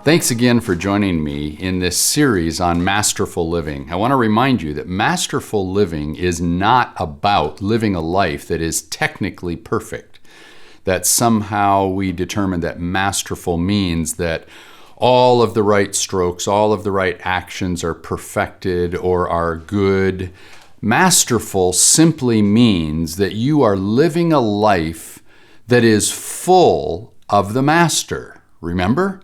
Thanks again for joining me in this series on masterful living. I want to remind you that masterful living is not about living a life that is technically perfect, that somehow we determine that masterful means that all of the right strokes, all of the right actions are perfected or are good. Masterful simply means that you are living a life that is full of the Master. Remember?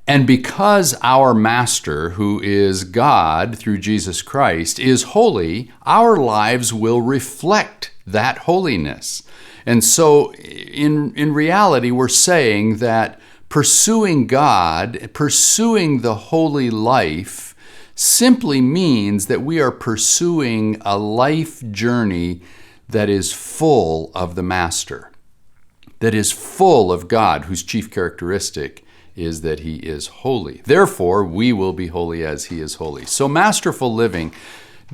And because our Master, who is God through Jesus Christ, is holy, our lives will reflect that holiness. And so in reality, we're saying that pursuing God, pursuing the holy life, simply means that we are pursuing a life journey that is full of the Master, that is full of God, whose chief characteristic is that he is holy. Therefore, we will be holy as he is holy. So masterful living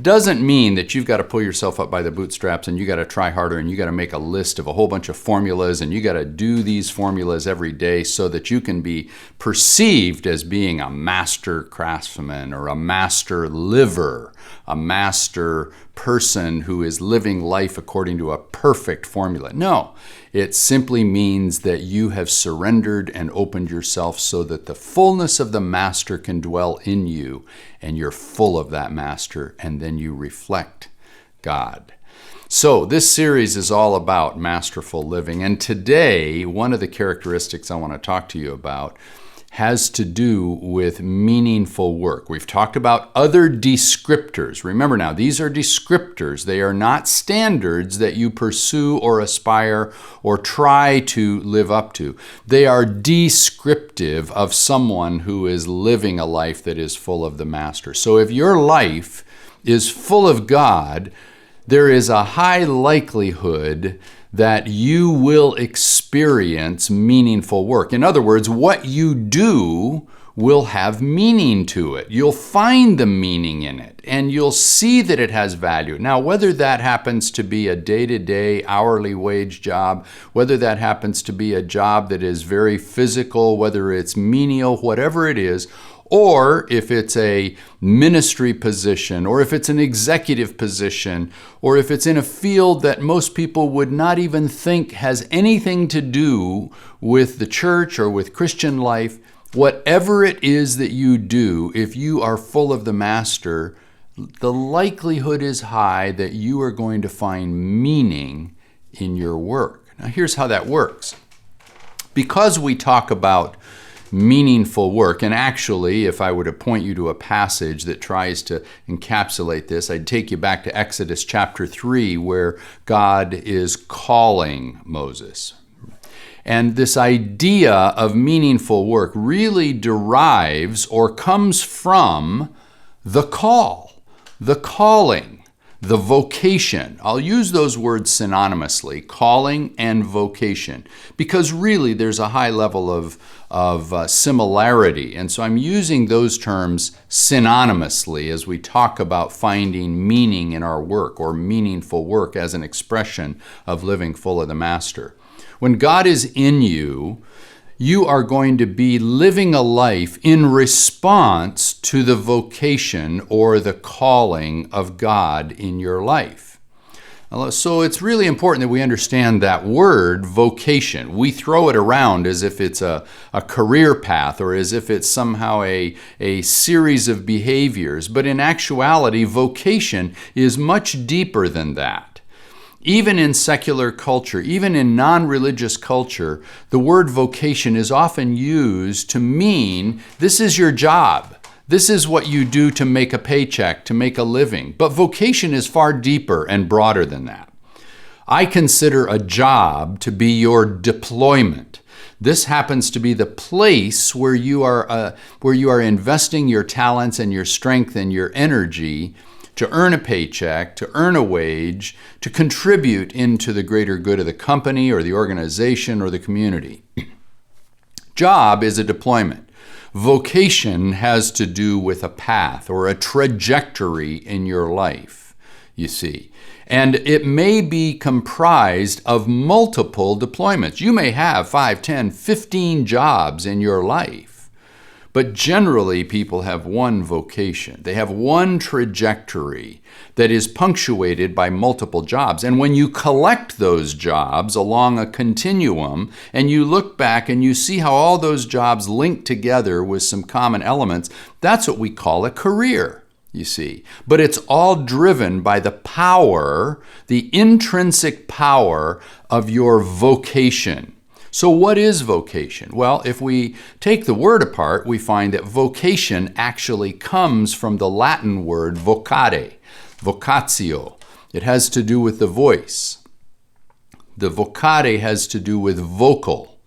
doesn't mean that you've got to pull yourself up by the bootstraps and you got to try harder and you got to make a list of a whole bunch of formulas and you got to do these formulas every day so that you can be perceived as being a master craftsman or a master liver, a master person who is living life according to a perfect formula. No, it simply means that you have surrendered and opened yourself so that the fullness of the Master can dwell in you and you're full of that Master and then you reflect God. So this series is all about masterful living, and today one of the characteristics I want to talk to you about has to do with meaningful work. We've talked about other descriptors. Remember now, these are descriptors. They are not standards that you pursue or aspire or try to live up to. They are descriptive of someone who is living a life that is full of the Master. So if your life is full of God, there is a high likelihood that you will experience meaningful work. In other words, what you do will have meaning to it. You'll find the meaning in it, and you'll see that it has value. Now, whether that happens to be a day-to-day hourly wage job, whether that happens to be a job that is very physical, whether it's menial, whatever it is, or if it's a ministry position, or if it's an executive position, or if it's in a field that most people would not even think has anything to do with the church or with Christian life, whatever it is that you do, if you are full of the Master, the likelihood is high that you are going to find meaning in your work. Now, here's how that works. Because we talk about meaningful work, and actually, if I were to point you to a passage that tries to encapsulate this, I'd take you back to Exodus chapter 3, where God is calling Moses. And this idea of meaningful work really derives or comes from the call, the calling, the vocation. I'll use those words synonymously, calling and vocation, because really there's a high level of similarity. And so I'm using those terms synonymously as we talk about finding meaning in our work or meaningful work as an expression of living full of the Master. When God is in you, you are going to be living a life in response to the vocation or the calling of God in your life. So it's really important that we understand that word, vocation. We throw it around as if it's a career path or as if it's somehow a series of behaviors. But in actuality, vocation is much deeper than that. Even in secular culture, even in non-religious culture, the word vocation is often used to mean this is your job. This is what you do to make a paycheck, to make a living. But vocation is far deeper and broader than that. I consider a job to be your deployment. This happens to be the place where you are investing your talents and your strength and your energy to earn a paycheck, to earn a wage, to contribute into the greater good of the company or the organization or the community. Job is a deployment. Vocation has to do with a path or a trajectory in your life, you see. And it may be comprised of multiple deployments. You may have 5, 10, 15 jobs in your life. But generally, people have one vocation. They have one trajectory that is punctuated by multiple jobs. And when you collect those jobs along a continuum and you look back and you see how all those jobs link together with some common elements, that's what we call a career, you see. But it's all driven by the power, the intrinsic power of your vocation. So what is vocation? Well, if we take the word apart, we find that vocation actually comes from the Latin word vocare, vocatio. It has to do with the voice. The vocare has to do with vocal.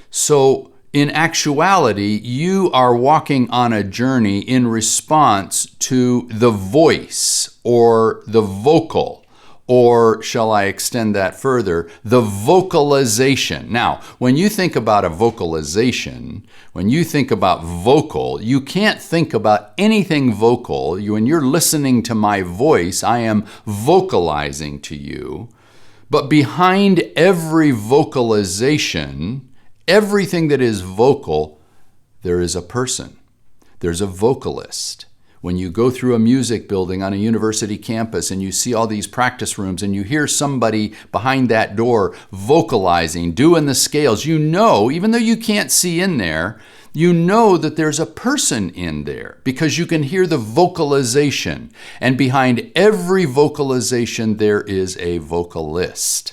So in actuality, you are walking on a journey in response to the voice or the vocal. Or shall I extend that further, the vocalization. Now, when you think about a vocalization, when you think about vocal, you can't think about anything vocal. When you're listening to my voice, I am vocalizing to you. But behind every vocalization, everything that is vocal, there is a person. There's a vocalist. When you go through a music building on a university campus and you see all these practice rooms and you hear somebody behind that door vocalizing, doing the scales, you know, even though you can't see in there, you know that there's a person in there because you can hear the vocalization. And behind every vocalization, there is a vocalist.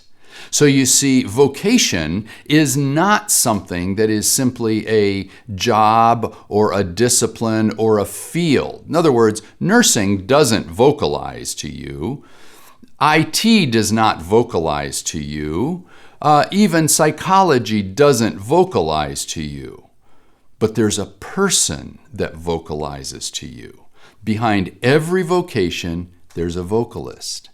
So you see, vocation is not something that is simply a job or a discipline or a field. In other words, nursing doesn't vocalize to you. IT does not vocalize to you. Even psychology doesn't vocalize to you. But there's a person that vocalizes to you. Behind every vocation, there's a vocalist.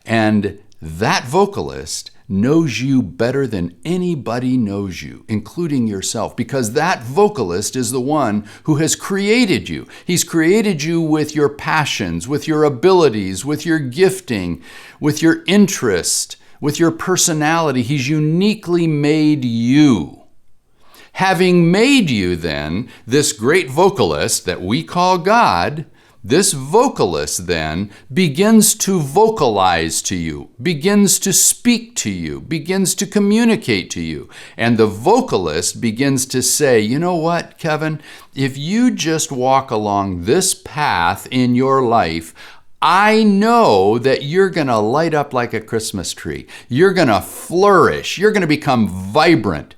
And that vocalist knows you better than anybody knows you, including yourself, because that vocalist is the one who has created you. He's created you with your passions, with your abilities, with your gifting, with your interest, with your personality. He's uniquely made you. Having made you then, this great vocalist that we call God, this vocalist then begins to vocalize to you, begins to speak to you, begins to communicate to you. And the vocalist begins to say, you know what, Kevin, if you just walk along this path in your life, I know that you're going to light up like a Christmas tree. You're going to flourish. You're going to become vibrant.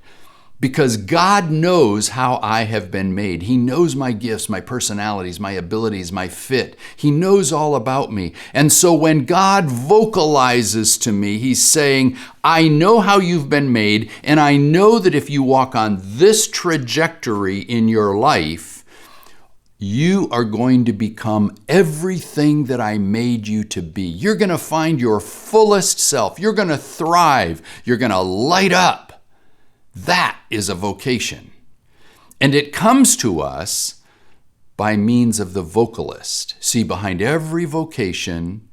Because God knows how I have been made. He knows my gifts, my personalities, my abilities, my fit. He knows all about me. And so when God vocalizes to me, He's saying, I know how you've been made, and I know that if you walk on this trajectory in your life, you are going to become everything that I made you to be. You're going to find your fullest self. You're going to thrive. You're going to light up. That is a vocation. And it comes to us by means of the vocalist. See, behind every vocation,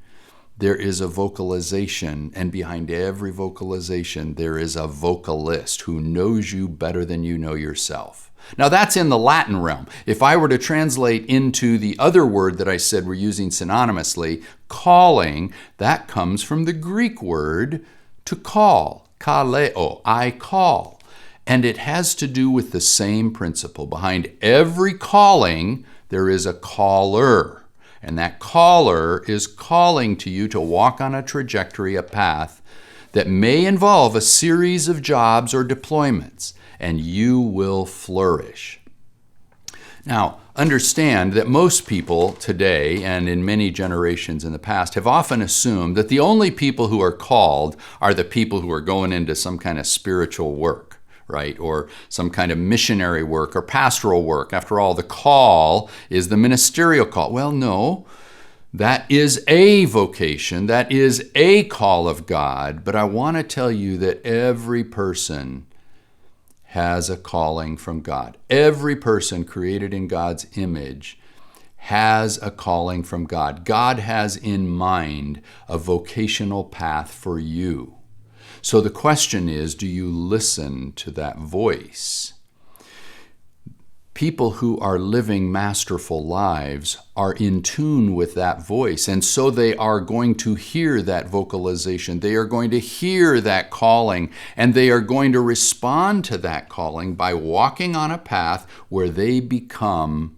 there is a vocalization. And behind every vocalization, there is a vocalist who knows you better than you know yourself. Now, that's in the Latin realm. If I were to translate into the other word that I said we're using synonymously, calling, that comes from the Greek word to call. Kaleo, I call. And it has to do with the same principle. Behind every calling, there is a caller. And that caller is calling to you to walk on a trajectory, a path that may involve a series of jobs or deployments, and you will flourish. Now, understand that most people today, and in many generations in the past, have often assumed that the only people who are called are the people who are going into some kind of spiritual work. Right? Or some kind of missionary work or pastoral work. After all, the call is the ministerial call. Well, no, that is a vocation. That is a call of God. But I want to tell you that every person has a calling from God. Every person created in God's image has a calling from God. God has in mind a vocational path for you. So the question is, do you listen to that voice? People who are living masterful lives are in tune with that voice, and so they are going to hear that vocalization. They are going to hear that calling, and they are going to respond to that calling by walking on a path where they become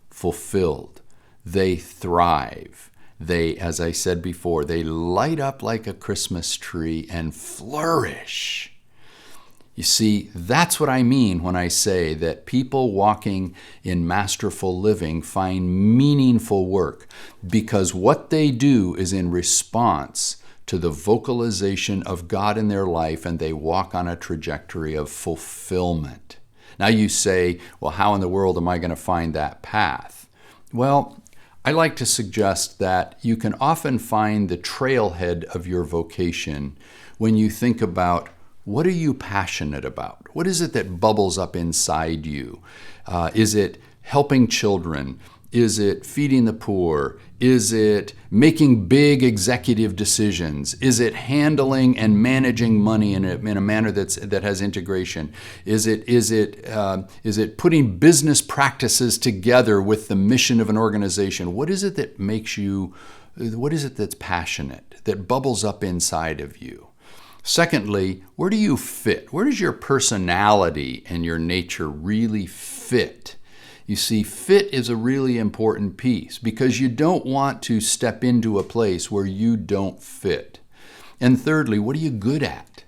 fulfilled. They thrive. They, as I said before, they light up like a Christmas tree and flourish. You see, that's what I mean when I say that people walking in masterful living find meaningful work, because what they do is in response to the vocalization of God in their life, and they walk on a trajectory of fulfillment. Now you say, well, how in the world am I going to find that path? Well, I like to suggest that you can often find the trailhead of your vocation when you think about, what are you passionate about? What is it that bubbles up inside you? Is it helping children? Is it feeding the poor? Is it making big executive decisions? Is it handling and managing money in a manner that has integration? Is it putting business practices together with the mission of an organization? What is it that makes you? What is it that's passionate, that bubbles up inside of you? Secondly, where do you fit? Where does your personality and your nature really fit? You see, fit is a really important piece, because you don't want to step into a place where you don't fit. And thirdly, what are you good at?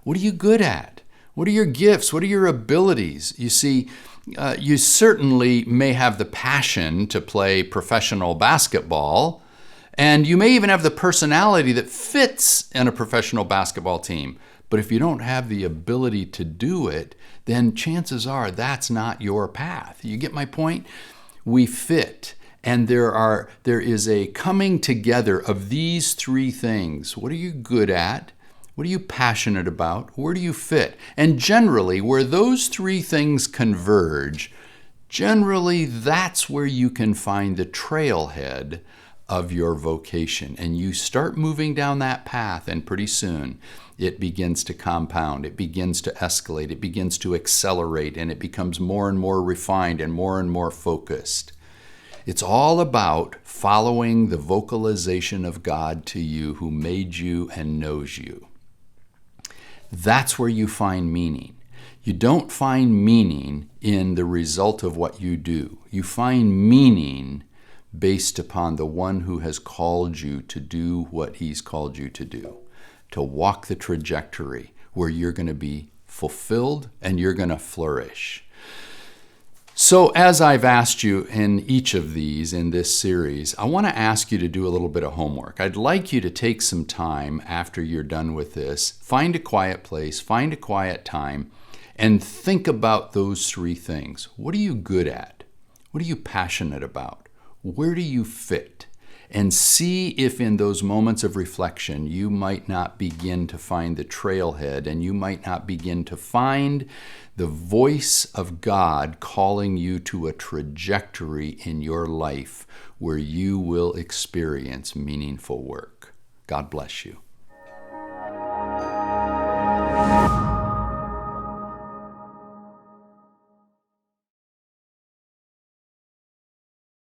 What are you good at? What are your gifts? What are your abilities? You see, you certainly may have the passion to play professional basketball, and you may even have the personality that fits in a professional basketball team. But if you don't have the ability to do it, then chances are that's not your path. You get my point? We fit. And there is a coming together of these three things. What are you good at? What are you passionate about? Where do you fit? And generally, where those three things converge, generally that's where you can find the trailhead of your vocation. And you start moving down that path, and pretty soon it begins to compound, it begins to escalate, it begins to accelerate, and it becomes more and more refined and more focused. It's all about following the vocalization of God to you, who made you and knows you. That's where you find meaning. You don't find meaning in the result of what you do. You find meaning based upon the one who has called you to do what he's called you to do, to walk the trajectory where you're going to be fulfilled and you're going to flourish. So as I've asked you in each of these in this series, I want to ask you to do a little bit of homework. I'd like you to take some time after you're done with this, find a quiet place, find a quiet time, and think about those three things. What are you good at? What are you passionate about? Where do you fit? And see if in those moments of reflection you might not begin to find the trailhead, and you might not begin to find the voice of God calling you to a trajectory in your life where you will experience meaningful work. God bless you.